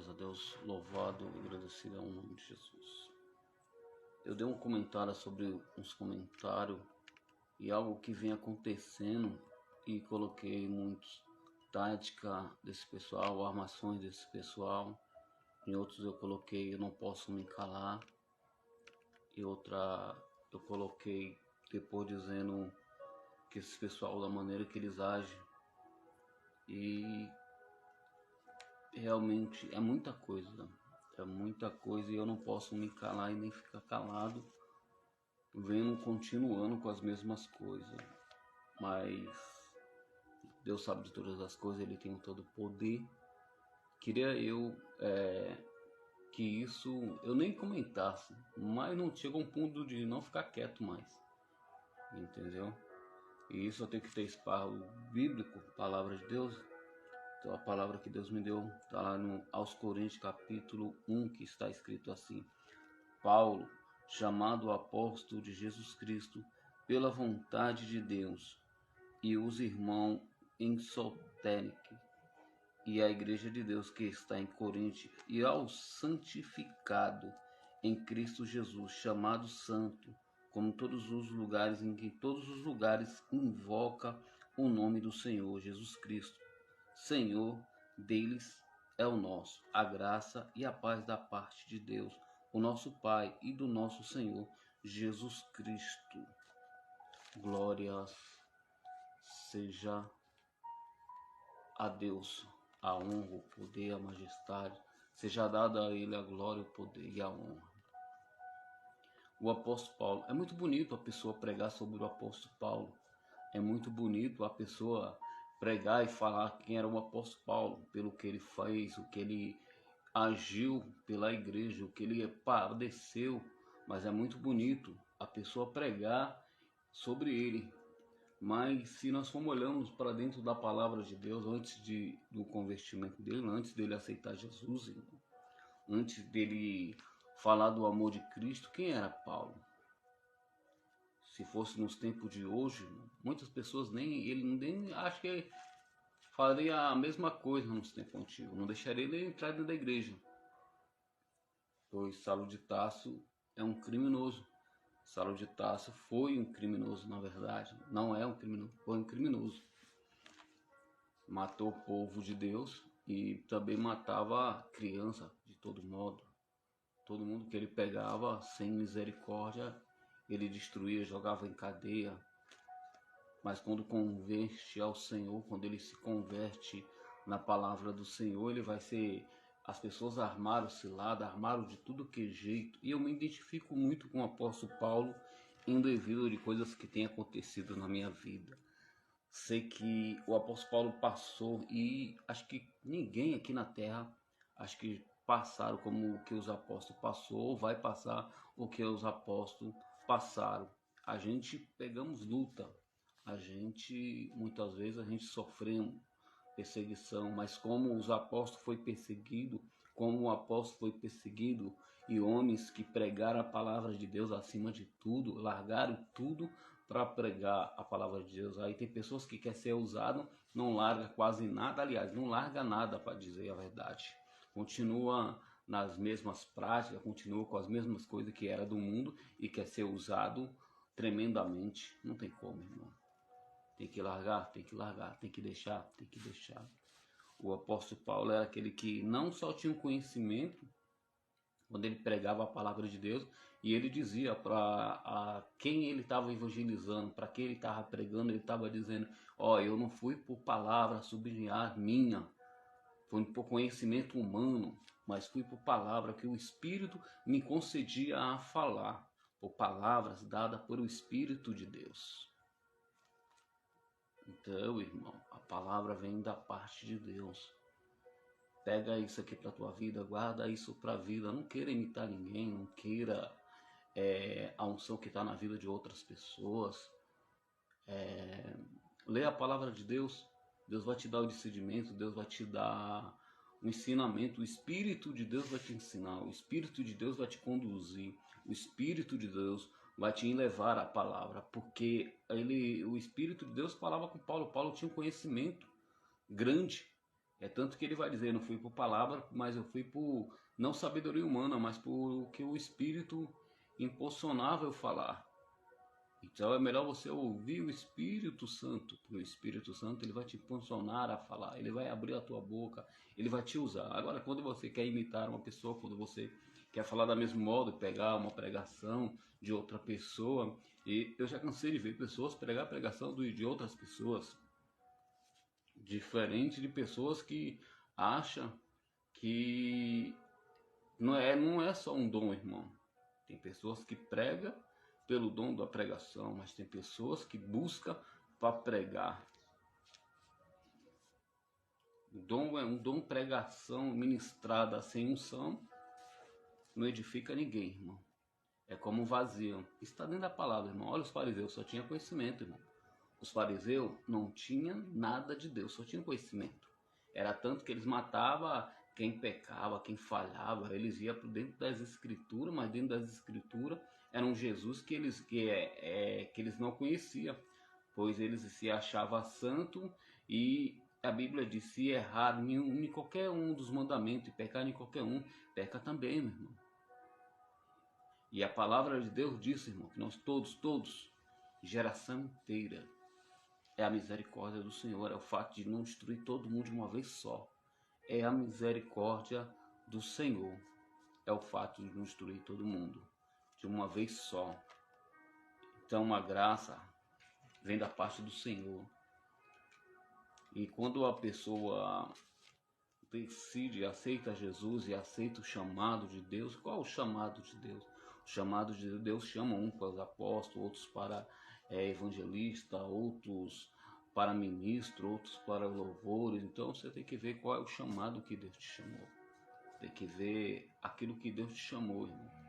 Glórias a Deus, louvado e agradecido ao nome de Jesus. Eu dei um comentário sobre uns comentários e algo que vem acontecendo e coloquei muitos tática desse pessoal, armações desse pessoal. Em outros eu coloquei eu não posso me calar. E outra eu coloquei depois dizendo que esse pessoal, da maneira que eles agem, e realmente é muita coisa e eu não posso me calar e nem ficar calado vendo, continuando com as mesmas coisas. Mas Deus sabe de todas as coisas, Ele tem todo o poder. Queria eu que isso eu nem comentasse, mas não chega um ponto de não ficar quieto mais, entendeu? E isso eu tenho que ter espárrago bíblico, palavra de Deus. Então a palavra que Deus me deu está lá aos Coríntios capítulo 1, que está escrito assim: Paulo, chamado apóstolo de Jesus Cristo pela vontade de Deus, e os irmãos em Sotérique e a igreja de Deus que está em Corinto, e ao santificado em Cristo Jesus, chamado santo, como todos os lugares em que todos os lugares invoca o nome do Senhor Jesus Cristo. Senhor deles é o nosso, a graça e a paz da parte de Deus, o nosso Pai, e do nosso Senhor Jesus Cristo. Glórias seja a Deus, a honra, o poder, a majestade, seja dada a Ele a glória, o poder e a honra. O apóstolo Paulo, é muito bonito a pessoa pregar sobre o apóstolo Paulo, é muito bonito a pessoa pregar e falar quem era o apóstolo Paulo, pelo que ele fez, o que ele agiu pela igreja, o que ele padeceu, mas é muito bonito a pessoa pregar sobre ele. Mas se nós formos olhando para dentro da palavra de Deus, antes do convertimento dele, antes dele aceitar Jesus, antes dele falar do amor de Cristo, quem era Paulo? Se fosse nos tempos de hoje, muitas pessoas nem acho que faria a mesma coisa nos tempos antigos, não deixaria ele entrar dentro da igreja, pois Saulo de Tarso é um criminoso. Saulo de Tarso foi um criminoso, na verdade, não é um criminoso, foi um criminoso. Matou o povo de Deus e também matava criança de todo modo. Todo mundo que ele pegava sem misericórdia, ele destruía, jogava em cadeia. Mas quando converte ao Senhor, quando ele se converte na palavra do Senhor, ele vai ser... As pessoas armaram cilada, armaram de tudo que é jeito. E eu me identifico muito com o apóstolo Paulo em devido de coisas que têm acontecido na minha vida. Sei que o apóstolo Paulo passou, e acho que ninguém aqui na terra, acho que passaram como o que os apóstolos passou, ou vai passar o que os apóstolos passaram. A gente pegamos luta, muitas vezes a gente sofremos perseguição, mas como os apóstolos foi perseguido, como o apóstolo foi perseguido, e homens que pregaram a palavra de Deus acima de tudo, largaram tudo para pregar a palavra de Deus. Aí tem pessoas que querem ser usado, não larga quase nada, aliás, não larga nada, para dizer a verdade. Continua nas mesmas práticas, continua com as mesmas coisas que era do mundo e quer ser usado tremendamente. Não tem como, irmão. Tem que largar, tem que deixar. O apóstolo Paulo era aquele que não só tinha um conhecimento, quando ele pregava a palavra de Deus, e ele dizia para quem ele estava evangelizando, para quem ele estava pregando, ele estava dizendo: ó, eu não fui por palavra sublinhar minha, foi por conhecimento humano, mas fui por palavra que o Espírito me concedia a falar, por palavras dadas por o Espírito de Deus. Então, irmão, a palavra vem da parte de Deus. Pega isso aqui para tua vida, guarda isso para a vida. Não queira imitar ninguém, não queira a unção que está na vida de outras pessoas. Lê a palavra de Deus. Deus vai te dar o discernimento, Deus vai te dar o ensinamento. O Espírito de Deus vai te ensinar, o Espírito de Deus vai te conduzir, o Espírito de Deus vai te levar à palavra, porque o Espírito de Deus falava com Paulo. Paulo tinha um conhecimento grande, É tanto que ele vai dizer, não fui por palavra, mas eu fui por, não sabedoria humana, mas por que o Espírito impulsionava eu falar. Então é melhor você ouvir o Espírito Santo, porque o Espírito Santo ele vai te impulsionar a falar, ele vai abrir a tua boca, ele vai te usar. Agora, quando você quer imitar uma pessoa, quando você quer falar da mesmo modo, pegar uma pregação de outra pessoa, e eu já cansei de ver pessoas pregar a pregação de outras pessoas, diferente de pessoas que acham que não é só um dom, irmão. Tem pessoas que pregam pelo dom da pregação, mas tem pessoas que buscam para pregar. O dom é um dom pregação ministrada sem unção, não edifica ninguém, irmão. É como um vazio. Está dentro da palavra, irmão. Olha, os fariseus só tinham conhecimento, irmão. Os fariseus não tinham nada de Deus, só tinham conhecimento. Era tanto que eles matavam quem pecava, quem falhava. Eles iam por dentro das escrituras, mas dentro das escrituras era um Jesus que eles não conheciam, pois eles se achavam santo, e a Bíblia diz: se errar em qualquer um dos mandamentos e pecar em qualquer um, peca também, meu irmão. E a palavra de Deus diz, irmão, que nós todos, geração inteira, é a misericórdia do Senhor, é o fato de não destruir todo mundo de uma vez só. É a misericórdia do Senhor, é o fato de não destruir todo mundo de uma vez só. Então a graça vem da parte do Senhor. E quando a pessoa decide, aceita Jesus e aceita o chamado de Deus, qual é o chamado de Deus? O chamado de Deus chama um para os apóstolos, outros para evangelista, outros para ministro, outros para louvores. Então você tem que ver qual é o chamado que Deus te chamou. Tem que ver aquilo que Deus te chamou, irmão.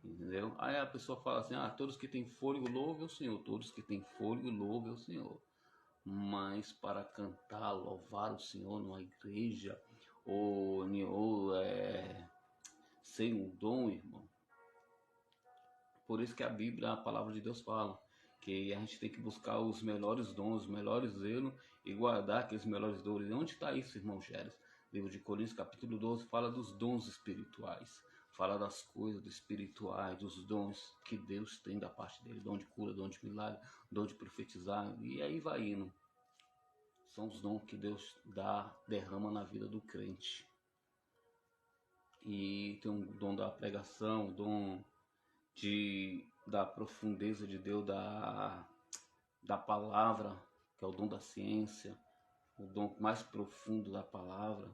Entendeu? Aí a pessoa fala assim: todos que têm fôlego louvem o Senhor, todos que têm fôlego louvem o Senhor. Mas para cantar, louvar o Senhor numa igreja ou sem um dom, irmão. Por isso que a Bíblia, a palavra de Deus fala que a gente tem que buscar os melhores dons, os melhores zelos e guardar aqueles melhores dores. Onde está isso, irmão Géres? Livro de Coríntios, capítulo 12, fala dos dons espirituais. Fala das coisas espirituais, dos dons que Deus tem da parte dele. Dom de cura, dom de milagre, dom de profetizar. E aí vai indo. São os dons que Deus derrama na vida do crente. E tem um dom da pregação, o dom da profundeza de Deus, da palavra, que é o dom da ciência, o dom mais profundo da palavra.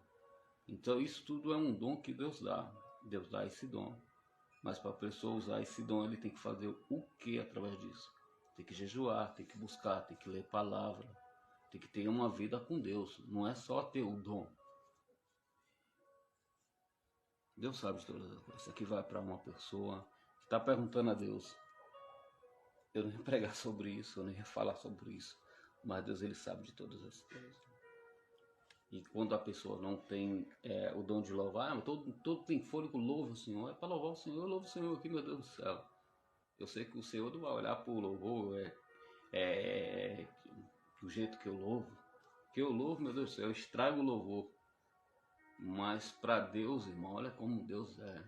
Então isso tudo é um dom que Deus dá. Deus dá esse dom. Mas para a pessoa usar esse dom, ele tem que fazer o que através disso? Tem que jejuar, tem que buscar, tem que ler palavra, tem que ter uma vida com Deus. Não é só ter o dom. Deus sabe de todas as coisas. Isso aqui vai para uma pessoa que está perguntando a Deus. Eu não ia pregar sobre isso, eu não ia falar sobre isso. Mas Deus, ele sabe de todas as coisas. E quando a pessoa não tem o dom de louvar, todo tem fôlego, louva o Senhor. É para louvar o Senhor, eu louvo o Senhor aqui, meu Deus do céu. Eu sei que o Senhor não vai olhar para o louvor do jeito que eu louvo. Que eu louvo, meu Deus do céu, eu estrago o louvor. Mas para Deus, irmão, olha como Deus é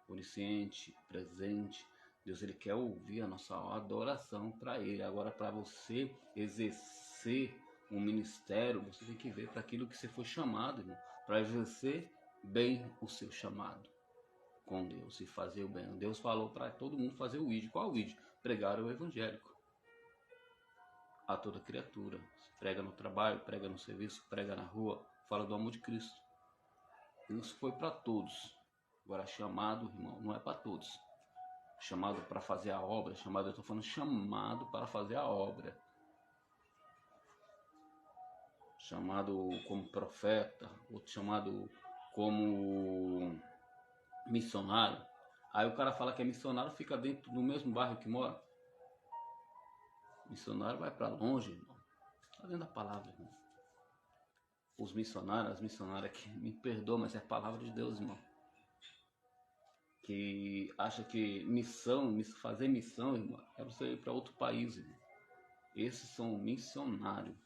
onisciente, presente. Deus, ele quer ouvir a nossa adoração para ele. Agora, para você exercer um ministério, você tem que ver para aquilo que você foi chamado, irmão, para exercer bem o seu chamado com Deus e fazer o bem. Deus falou para todo mundo fazer o ID. Qual o ID? Pregar o evangélico a toda criatura. Prega no trabalho, prega no serviço, prega na rua, fala do amor de Cristo. Isso foi para todos. Agora, chamado, irmão, não é para todos. Chamado para fazer a obra, eu estou falando chamado para fazer a obra. Chamado como profeta, outro chamado como missionário. Aí o cara fala que é missionário, fica dentro do mesmo bairro que mora. Missionário vai para longe, irmão. Está dentro da palavra, irmão. Os missionários, as missionárias que me perdoam, mas é a palavra de Deus, irmão. Que acha que fazer missão, irmão, é você ir para outro país, irmão. Esses são missionários.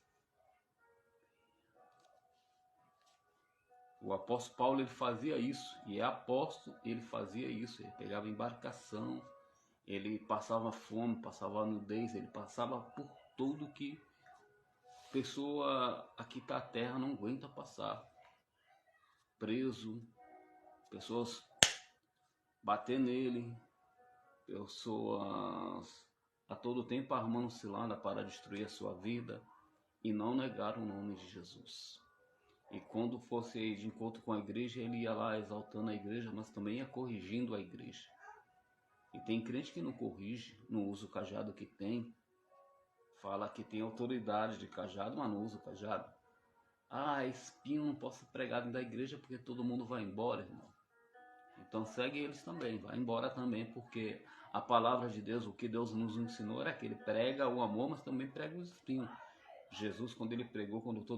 O apóstolo Paulo ele fazia isso, e é apóstolo, ele fazia isso, ele pegava embarcação, ele passava fome, passava nudez, ele passava por tudo que pessoa aqui da terra não aguenta passar. Preso, pessoas bater nele, pessoas a todo tempo armando cilada para destruir a sua vida e não negar o nome de Jesus. E quando fosse de encontro com a igreja, ele ia lá exaltando a igreja, mas também ia corrigindo a igreja. E tem crente que não corrige, não usa o cajado que tem, fala que tem autoridade de cajado, mas não usa o cajado. Ah, espinho não posso pregar dentro da igreja porque todo mundo vai embora, irmão. Então segue eles também, vai embora também, porque a palavra de Deus, o que Deus nos ensinou era que ele prega o amor, mas também prega o espinho. Jesus, quando ele pregou, quando todo